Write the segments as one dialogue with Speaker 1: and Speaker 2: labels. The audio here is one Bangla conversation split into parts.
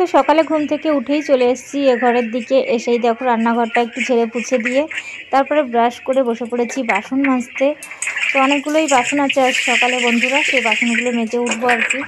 Speaker 1: তো সকালে ঘুম থেকে উঠেই চলে এসেছি এ ঘরের দিকে। এসেই দেখো রান্নাঘরটা একটু ঝেড়ে পুছে দিয়ে তারপরে ব্রাশ করে বসে পড়েছি বাসন মাজতে। তো অনেকগুলোই বাসন আছে আজ সকালে বন্ধুরা, সেই বাসনগুলো মেজে উঠবো আর কি।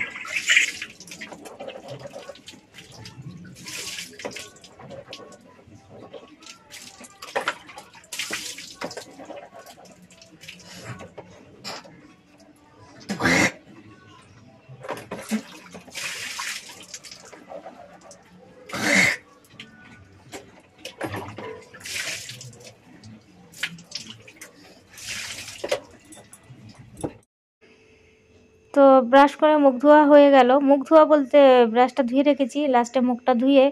Speaker 1: তো ব্রাশ করে মুখ ধোয়া হয়ে গেল। মুখ ধোয়া বলতে ব্রাশটা ধুয়ে রেখেছি, লাস্টে মুখটা ধুয়ে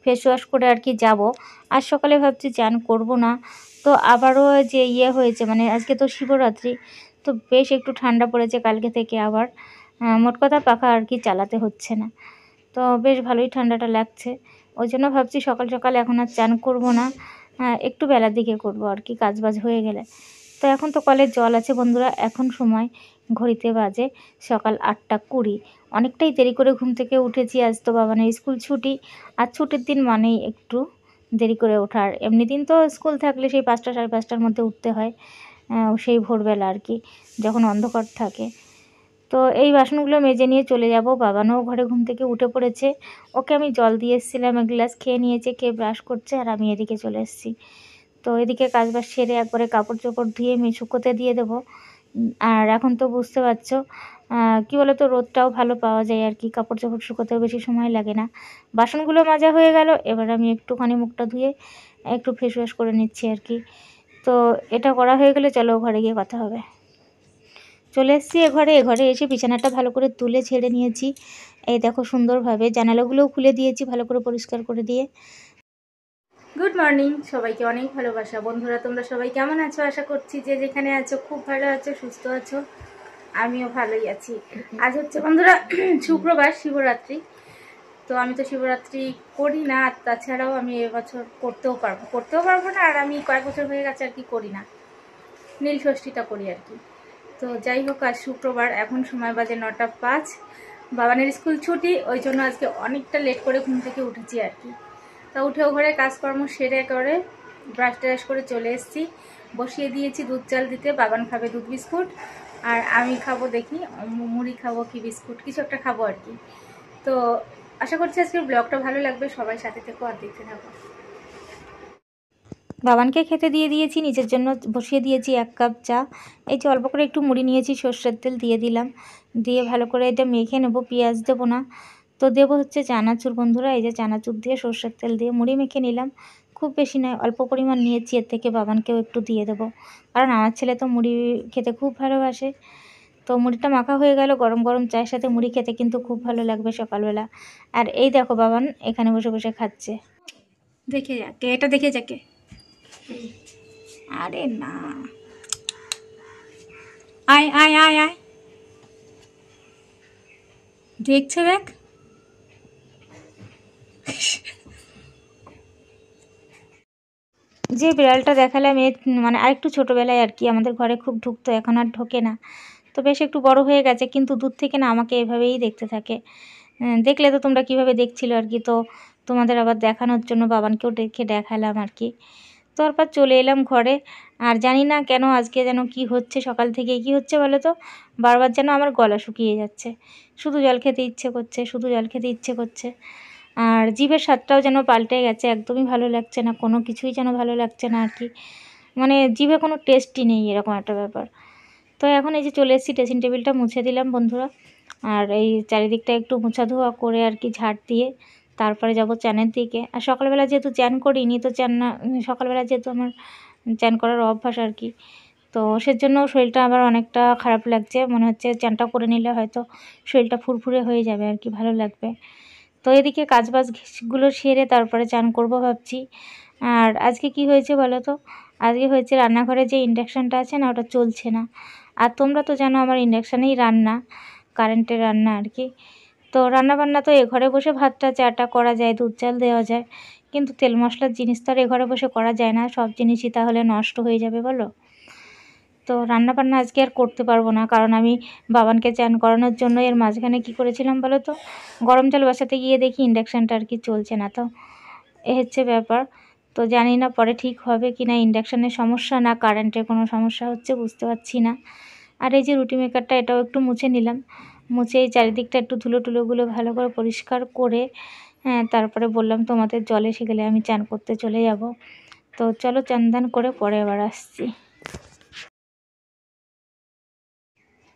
Speaker 1: ফেস ওয়াশ করে আর কি যাব। আজ সকালে ভাবছি চান করব না। তো আবারও যে হয়েছে, মানে আজকে তো শিবরাত্রি, তো বেশ একটু ঠান্ডা পড়েছে কালকে থেকে আবার। মোট কথা পাখা আর কি চালাতে হচ্ছে না, তো বেশ ভালোই ঠান্ডাটা লাগছে। ওই জন্য ভাবছি সকাল সকাল এখন আর চান করব না, একটু বেলার দিকে করব আর কি, কাজবাজ হয়ে গেলে। তো এখন তো কলের জল আছে বন্ধুরা। এখন সময় ঘড়িতে বাজে সকাল 8টা 20। অনেকটাই দেরি করে ঘুম থেকে উঠেছি। আজ তো বাবানের স্কুল ছুটি, আর ছুটির দিন মানেই একটু দেরি করে ওঠার। এমনি দিন তো স্কুল থাকলে সেই 5টা 5:30টার মধ্যে উঠতে হয়, সেই ভোরবেলা আর কি, যখন অন্ধকার থাকে। তো এই বাসনগুলো মেজে নিয়ে চলে যাব। বাবানও ঘরে ঘুম থেকে উঠে পড়েছে, ওকে আমি জল দিয়ে এসেছিলাম, এক গ্লাস খেয়ে নিয়েছে, খেয়ে ব্রাশ করছে, আর আমি এদিকে চলে এসেছি। তো এদিকে কাজবাজ সেরে একবারে কাপড় চোপড় ধুয়ে শুকোতে দিয়ে দেবো। আর এখন তো বুঝতে পারছো কী বলো তো, রোদটাও ভালো পাওয়া যায় আর কি, কাপড় চোপড় শুকোতেও বেশি সময় লাগে না। বাসনগুলো মাজা হয়ে গেল, এবার আমি একটুখানি মুখটা ধুয়ে একটু ফেস ওয়াশ করে নিচ্ছি আর কি। তো এটা করা হয়ে গেলে চলো ঘরে গিয়ে কথা হবে। চলে এসেছি এ ঘরে এসে বিছানাটা ভালো করে তুলে ছেড়ে নিয়েছি। এই দেখো সুন্দরভাবে জানালাগুলোও খুলে দিয়েছি ভালো করে পরিষ্কার করে দিয়ে। গুড মর্নিং সবাইকে, অনেক ভালোবাসা বন্ধুরা। তোমরা সবাই কেমন আছো? আশা করছি যে যেখানে আছো খুব ভালো আছো, সুস্থ আছো। আমিও ভালোই আছি। আজ হচ্ছে বন্ধুরা শুক্রবার, শিবরাত্রি। তো আমি তো শিবরাত্রি করি না, আর তাছাড়াও আমি এবছর করতেও পারবো না, আর আমি কয়েক বছর হয়ে গেছে আর কি করি না, নীল ষষ্ঠীটা করি আর কি। তো যাই হোক, আজ শুক্রবার, এখন সময় বাজে 9টা 5। বাবানের স্কুল ছুটি, ওই জন্য আজকে অনেকটা লেট করে ঘুম থেকে উঠেছি আর কি। তা উঠেও ঘরে কাজকর্ম সেরে করে ব্রাশ ট্রাশ করে চলে এসেছি। বসিয়ে দিয়েছি দুধ চাল দিতে। বাবান খাবে দুধ বিস্কুট, আর আমি খাবো দেখি মুড়ি খাবো কি বিস্কুট কিছু একটা খাবো আর কি। তো আশা করছি আজকের ব্লগটা ভালো লাগবে, সবাই সাথে থেকো আর দেখতে থাকো। বাবানকে খেতে দিয়ে দিয়েছি, নিজের জন্য বসিয়ে দিয়েছি 1 কাপ চা। এই যে অল্প করে একটু মুড়ি নিয়েছি, সর্ষের তেল দিয়ে দিলাম, দিয়ে ভালো করে এটা মেখে নেবো। পেঁয়াজ দেবো না, তো দেবো হচ্ছে চানাচুর বন্ধুরা। এই যে চানাচুর দিয়ে সর্ষের তেল দিয়ে মুড়ি মেখে নিলাম। খুব বেশি নয়, অল্প পরিমাণ নিয়েছি, এর থেকে বাবানকেও একটু দিয়ে দেবো, কারণ আমার ছেলে তো মুড়ি খেতে খুব ভালোবাসে। তো মুড়িটা মাখা হয়ে গেল, গরম গরম চায়ের সাথে মুড়ি খেতে কিন্তু খুব ভালো লাগবে সকালবেলা। আর এই দেখো বাবান এখানে বসে বসে খাচ্ছে, দেখে যাকে, এটা দেখে যাকে। আরে না, আয় আয় আয় আয়, দেখছে দেখ। যে বিড়ালটা দেখালাম মানে আরেকটু ছোটোবেলায় আর কি আমাদের ঘরে খুব ঢুকতো, এখন আর ঢোকে না। তো বেশ একটু বড় হয়ে গেছে, কিন্তু দূর থেকে না আমাকে এভাবেই দেখতে থাকে। দেখলে তো তোমরা কিভাবে দেখছিলে আর কি, তো তোমাদের আবার দেখানোর জন্য বাবানকেও দেখালাম আর কি। তারপর চলে এলাম ঘরে। আর জানি না কেন আজকে যেন কি হচ্ছে, সকাল থেকে কি হচ্ছে বলো তো, বারবার যেন আমার গলা শুকিয়ে যাচ্ছে, শুধু জল খেতে ইচ্ছে করছে, শুধু জল খেতে ইচ্ছে করছে। আর জিভের স্বাদটাও যেন পাল্টে গেছে, একদমই ভালো লাগছে না, কোনো কিছুই যেন ভালো লাগছে না আর কি, মানে জিভে কোনো টেস্টই নেই, এরকম একটা ব্যাপার। তো এখন এই যে চলে এসেছি, ড্রেসিং টেবিলটা মুছে দিলাম বন্ধুরা, আর এই চারিদিকটা একটু মোছা ধোয়া করে আর কি ঝাড় দিয়ে তারপরে যাব চানের দিকে। আর সকালবেলা যেহেতু চান করিনি, তো চান না, সকালবেলা যেহেতু আমার চান করার অভ্যাস আর কি, তো সেজন্য শরীরটা আবার অনেকটা খারাপ লাগছে, মনে হচ্ছে চানটা করে নিলে হয়তো শরীরটা ফুরফুরে হয়ে যাবে আর কি, ভালো লাগবে। তো এদিকে কাজবাজগুলো সেরে তারপরে চান করব ভাবছি। আর আজকে কি হয়েছে বলো তো, আজকে হয়েছে রান্নাঘরে যে ইন্ডাকশানটা আছে না, ওটা চলছে না। আর তোমরা তো জানো আমার ইন্ডাকশানেই রান্না, কারেন্টের রান্না আর কি। তো রান্নাবান্না তো এ ঘরে বসে ভাতটা চাটা করা যায়, দুধ চাল দেওয়া যায়, কিন্তু তেল মশলার জিনিস তো আর এ ঘরে বসে করা যায় না, সব জিনিসই তাহলে নষ্ট হয়ে যাবে বলো। তো রান্নাবান্না আজকে আর করতে পারবো না, কারণ আমি বাবানকে চান করানোর জন্য এর মাঝখানে কি করেছিলাম বলো তো, গরম জল বসাতে গিয়ে দেখি ইন্ডাকশানটা আর কি চলছে না। তো এ হচ্ছে ব্যাপার। তো জানি না পরে ঠিক হবে কি না, ইন্ডাকশানের সমস্যা না কারেন্টের কোনো সমস্যা হচ্ছে বুঝতে পারছি না। আর এই যে রুটি মেকারটা, এটাও একটু মুছে নিলাম, মুছে এই চারিদিকটা একটু ধুলোগুলো ভালো করে পরিষ্কার করে তারপরে বললাম তোমাদের জলে গেলে আমি চান করতে চলে যাব। তো চলো চান দান করে পরে আবার আসছি।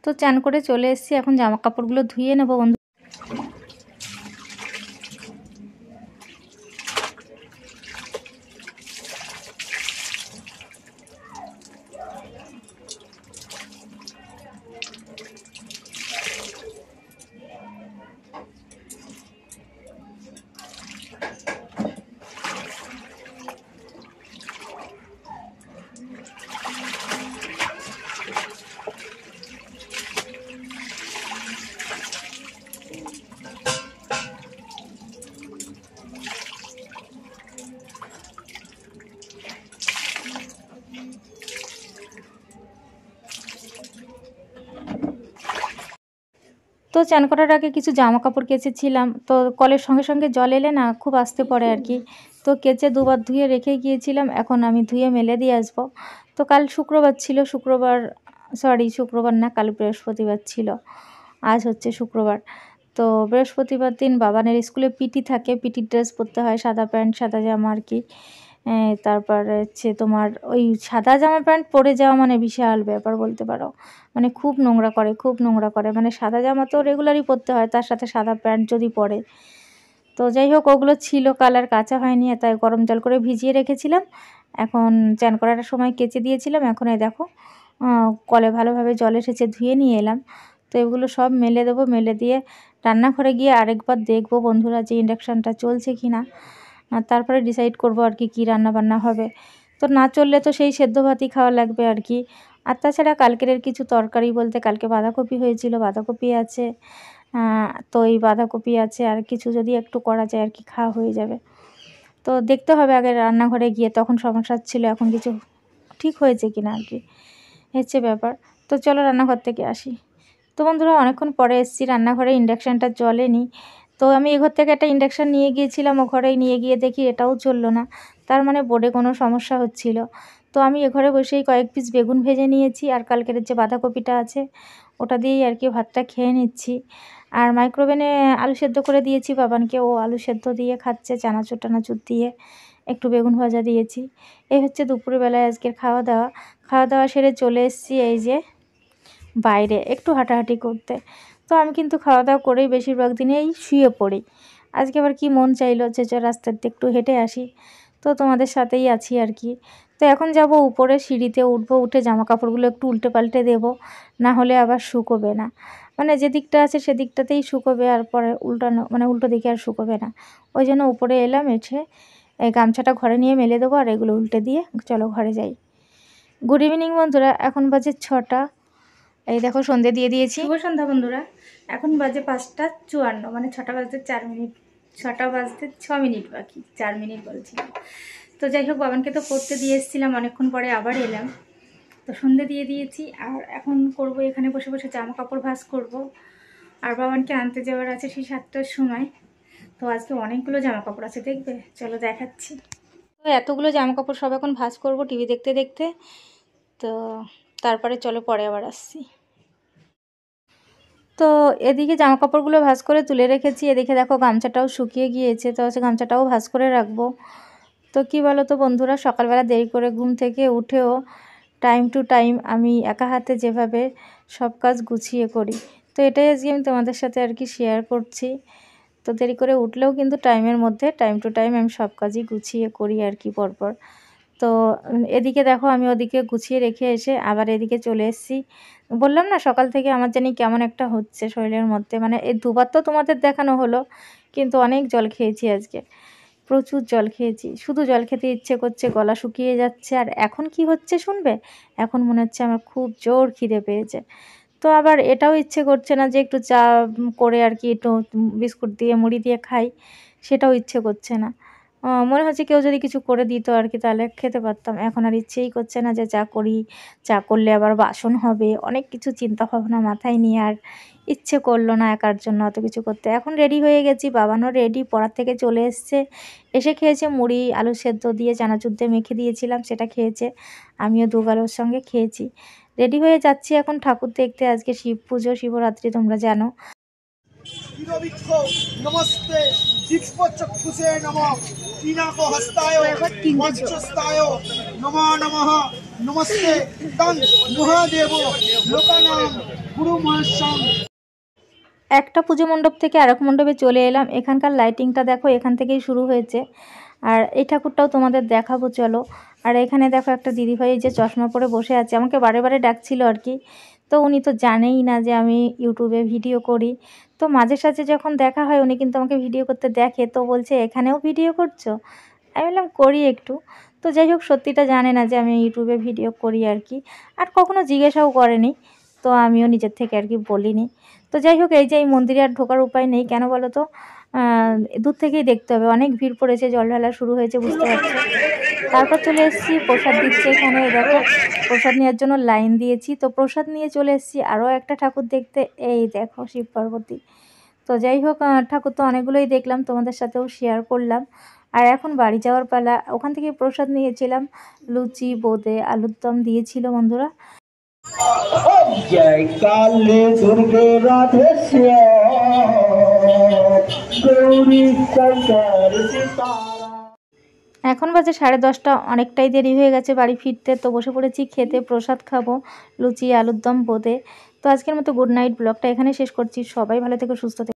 Speaker 1: তো চান করে চলে এসেছি, এখন জামা কাপড়গুলো ধুয়ে নেবো বন্ধু। তো চান করার আগে কিছু জামা কাপড় কেচেছিলাম, তো কলের সঙ্গে সঙ্গে জল এলে না খুব আসতে পড়ে আর কি। তো কেচে দুবার ধুয়ে রেখে গিয়েছিলাম, এখন আমি ধুয়ে মেলে দিয়ে আসবো। তো কাল শুক্রবার ছিল, শুক্রবার না, কাল বৃহস্পতিবার ছিল, আজ হচ্ছে শুক্রবার। তো বৃহস্পতিবার দিন বাবানের স্কুলে পিটি থাকে, পিটির ড্রেস পরতে হয়, সাদা প্যান্ট সাদা জামা আর কি। তারপর হচ্ছে তোমার ওই সাদা জামা প্যান্ট পরে যাওয়া মানে বিশাল ব্যাপার বলতে পারো, মানে খুব নোংরা করে, মানে সাদা জামা তো রেগুলারই পরতে হয়, তার সাথে সাদা প্যান্ট যদি পরে। তো যাই হোক, ওগুলো ছিল কালার কাঁচা হয়নি, তাই গরম জল করে ভিজিয়ে রেখেছিলাম। এখন চান করার সময় কেচে দিয়েছিলাম, এখন এই দেখো কলে ভালোভাবে জল এসেছে, ধুয়ে নিয়ে এলাম। তো এগুলো সব মেলে দেবো, মেলে দিয়ে রান্নাঘরে গিয়ে আরেকবার দেখবো বন্ধুরা যে ইন্ডাকশানটা চলছে কি না, তারপরে ডিসাইড করবো আর কি কী রান্নাবান্না হবে। তো না চললে তো সেই সেদ্ধ ভাতই খাওয়া লাগবে আর কি। আর তাছাড়া কালকের কিছু তরকারি বলতে, কালকে বাঁধাকপি হয়েছিল, বাঁধাকপি আছে, তো এই বাঁধাকপি আছে, আর কিছু যদি একটু করা যায় আর কি খাওয়া হয়ে যাবে। তো দেখতে হবে আগে রান্নাঘরে গিয়ে, তখন সমস্যা ছিল, এখন কিছু ঠিক হয়েছে কি না আর কি, হচ্ছে ব্যাপার। তো চলো রান্নাঘর থেকে আসি। তো বন্ধুরা অনেকক্ষণ পরে এসেছি রান্নাঘরে, ইন্ডাকশানটা জ্বলেনি। তো আমি এ ঘর থেকে একটা ইন্ডাকশান নিয়ে গিয়েছিলাম, ও ঘরে নিয়ে গিয়ে দেখি এটাও চললো না, তার মানে বোর্ডে কোনো সমস্যা হচ্ছিল। তো আমি এ ঘরে বসেই কয়েক পিস বেগুন ভেজে নিয়েছি, আর কালকের যে বাঁধাকপিটা আছে ওটা দিয়েই আর কি ভাতটা খেয়ে নিচ্ছি। আর মাইক্রোওভেনে আলু সেদ্ধ করে দিয়েছি বাবানকে, ও আলু সেদ্ধ দিয়ে খাচ্ছে, চানাচুর টানাচুর দিয়ে, একটু বেগুন ভাজা দিয়েছি। এই হচ্ছে দুপুরবেলায় আজকের খাওয়া দাওয়া। খাওয়া দাওয়া সেরে চলে এসেছি এই যে বাইরে একটু হাঁটাহাঁটি করতে। তো আমি কিন্তু খাওয়া দাওয়া করেই বেশিরভাগ দিনেই শুয়ে পড়ি। আজকে আবার কি মন চাইলো যে রাস্তার দিয়ে একটু হেঁটে আসি, তো তোমাদের সাথেই আছি আর কি। তো এখন যাব উপরে, সিঁড়িতে উঠবো, উঠে জামা কাপড়গুলো একটু উল্টে পাল্টে দেবো, না হলে আবার শুকোবে না, মানে যে দিকটা আছে সেদিকটাতেই শুকোবে, আর পরে উল্টানো মানে উল্টো দিকে আর শুকোবে না। ওই জন্য উপরে এলাম, এসে এই গামছাটা ঘরে নিয়ে মেলে দেবো, আর এগুলো উল্টে দিয়ে চলো ঘরে যাই। গুড ইভিনিং বন্ধুরা, এখন বাজে 6টা, এই দেখো সন্ধে দিয়ে দিয়েছি। শুভ সন্ধ্যা বন্ধুরা, এখন বাজে 5টা 54, মানে 6টা বাজতে 4 মিনিট, 6টা বাজতে 6 মিনিট বাকি, 4 মিনিট বলছি। তো যাই হোক, বাবানকে তো পড়তে দিয়ে এসেছিলাম, অনেকক্ষণ পরে আবার এলাম। তো সন্ধে দিয়ে দিয়েছি, আর এখন করব এখানে বসে বসে জামা কাপড় ভাঁজ করব, আর বাবানকে আনতে যাওয়ার আছে সেই 7টার সময়। তো আজকে অনেকগুলো জামা কাপড় আছে, দেখবে চলো দেখাচ্ছি। তো এতগুলো জামা কাপড় সব এখন ভাঁজ করব টিভি দেখতে দেখতে। তো তারপরে চলো পরে আবার আসছি। তো এদিকে জামা কাপড়গুলো ভাঁজ করে তুলে রেখেছি, এদিকে দেখো গামছাটাও শুকিয়ে গিয়েছে, তো হচ্ছে গামছাটাও ভাঁজ করে রাখবো। তো কী বলো তো বন্ধুরা, সকালবেলা দেরি করে ঘুম থেকে উঠেও টাইম টু টাইম আমি একা হাতে যেভাবে সব কাজ গুছিয়ে করি, তো এটাই আজকে আমি তোমাদের সাথে আর কি শেয়ার করছি। তো দেরি করে উঠলেও কিন্তু টাইমের মধ্যে টাইম টু টাইম আমি সব কাজই গুছিয়ে করি আর কি পরপর। তো এদিকে দেখো আমি ওদিকে গুছিয়ে রেখে এসে আবার এদিকে চলে এসেছি। বললাম না সকাল থেকে আমার জানি কেমন একটা হচ্ছে শরীরের মধ্যে, মানে এই দুবার তো তোমাদের দেখানো হলো, কিন্তু অনেক জল খেয়েছি আজকে, প্রচুর জল খেয়েছি, শুধু জল খেতে ইচ্ছে করছে, গলা শুকিয়ে যাচ্ছে। আর এখন কি হচ্ছে শুনবে, এখন মনে হচ্ছে আমার খুব জোর খিদে পেয়েছে। তো আবার এটাও ইচ্ছে করছে না যে একটু চা করে আর কি একটু বিস্কুট দিয়ে মুড়ি দিয়ে খাই, সেটাও ইচ্ছে করছে না। মনে হচ্ছে কেউ যদি কিছু করে দিত আর কি, তাহলে খেতে পারতাম। এখন আর ইচ্ছেই করছে না যে চা করি, চা করলে আবার বাসন হবে, অনেক কিছু চিন্তা ভাবনা মাথায় নিয়ে আর ইচ্ছে করলো না একার জন্য অত কিছু করতে। এখন রেডি হয়ে গেছি, বাবানও রেডি, পড়ার থেকে চলে এসছে, এসে খেয়েছে মুড়ি আলু সেদ্ধ দিয়ে চানাচুর দিয়ে মেখে দিয়েছিলাম, সেটা খেয়েছে, আমিও দুগালের সঙ্গে খেয়েছি। রেডি হয়ে যাচ্ছি এখন ঠাকুর দেখতে। আজকে শিব পুজো, শিবরাত্রি তোমরা জানো।
Speaker 2: নমস্তে দিক্পচক্ষুষে নমঃ পিনাকো হস্তায় বজ্রস্তায় নমো নমঃ নমস্তে তং মহাদেব লোকানাম গুরু মহেশ্বর।
Speaker 1: একটা পুজো মণ্ডপ থেকে আরেক মণ্ডপে চলে এলাম। এখানকার লাইটিংটা দেখো, এখান থেকেই শুরু হয়েছে। আর এই ঠাকুরটাও তোমাদের দেখাবো চলো। আর এখানে দেখো একটা দিদিভাই যে চশমা পরে বসে আছে, আমাকে বারে বারে ডাকছিল আর কি। তো উনি তো জানেই না যে আমি ইউটিউবে ভিডিও করি। তো মাঝে সাঝে যখন দেখা হয় উনি কিন্তু আমাকে ভিডিও করতে দেখে, তো বলছে এখানেও ভিডিও করছো? আমি বললাম করি একটু। তো যাই হোক, সত্যিটা জানে না যে আমি ইউটিউবে ভিডিও করি আর কি, আর কখনো জিজ্ঞাসাও করেনি, তো আমিও নিজের থেকে আর কি বলিনি। তো যাই হোক, এই যে এই মন্দিরে আর ঢোকার উপায় নেই, কেন বলো তো, দূর থেকেই দেখতে হবে, অনেক ভিড় পড়েছে, জল ঢালা শুরু হয়েছে, বুঝতে পারছো। তারপর চলে এসেছি, প্রসাদ দিচ্ছে এখানে, দেখো প্রসাদ নেওয়ার জন্য লাইন দিয়েছি। তো প্রসাদ নিয়ে চলে এসেছি আরও একটা ঠাকুর দেখতে, এই দেখো শিব পার্বতী। তো যাই হোক, ঠাকুর তো অনেকগুলোই দেখলাম, তোমাদের সাথেও শেয়ার করলাম। আর এখন বাড়ি যাওয়ার পালা। ওখান থেকে প্রসাদ নিয়েছিলাম, লুচি, বোঁদে, আলুর দম দিয়েছিল বন্ধুরা।
Speaker 2: জয় কালে দুর্গে রাধে শ্যাম গৌরী শঙ্কর সীতারাম।
Speaker 1: এখন বাজে 10:30, অনেকটাই দেরি হয়ে গেছে বাড়ি ফিরতে। তো বসে পড়েছি খেতে, প্রসাদ খাবো, লুচি, আলুর দম, বোঁদে। তো আজকের মতো গুড নাইট, ব্লগটা এখানে শেষ করছি। সবাই ভালো থেকো, সুস্থ থেকো।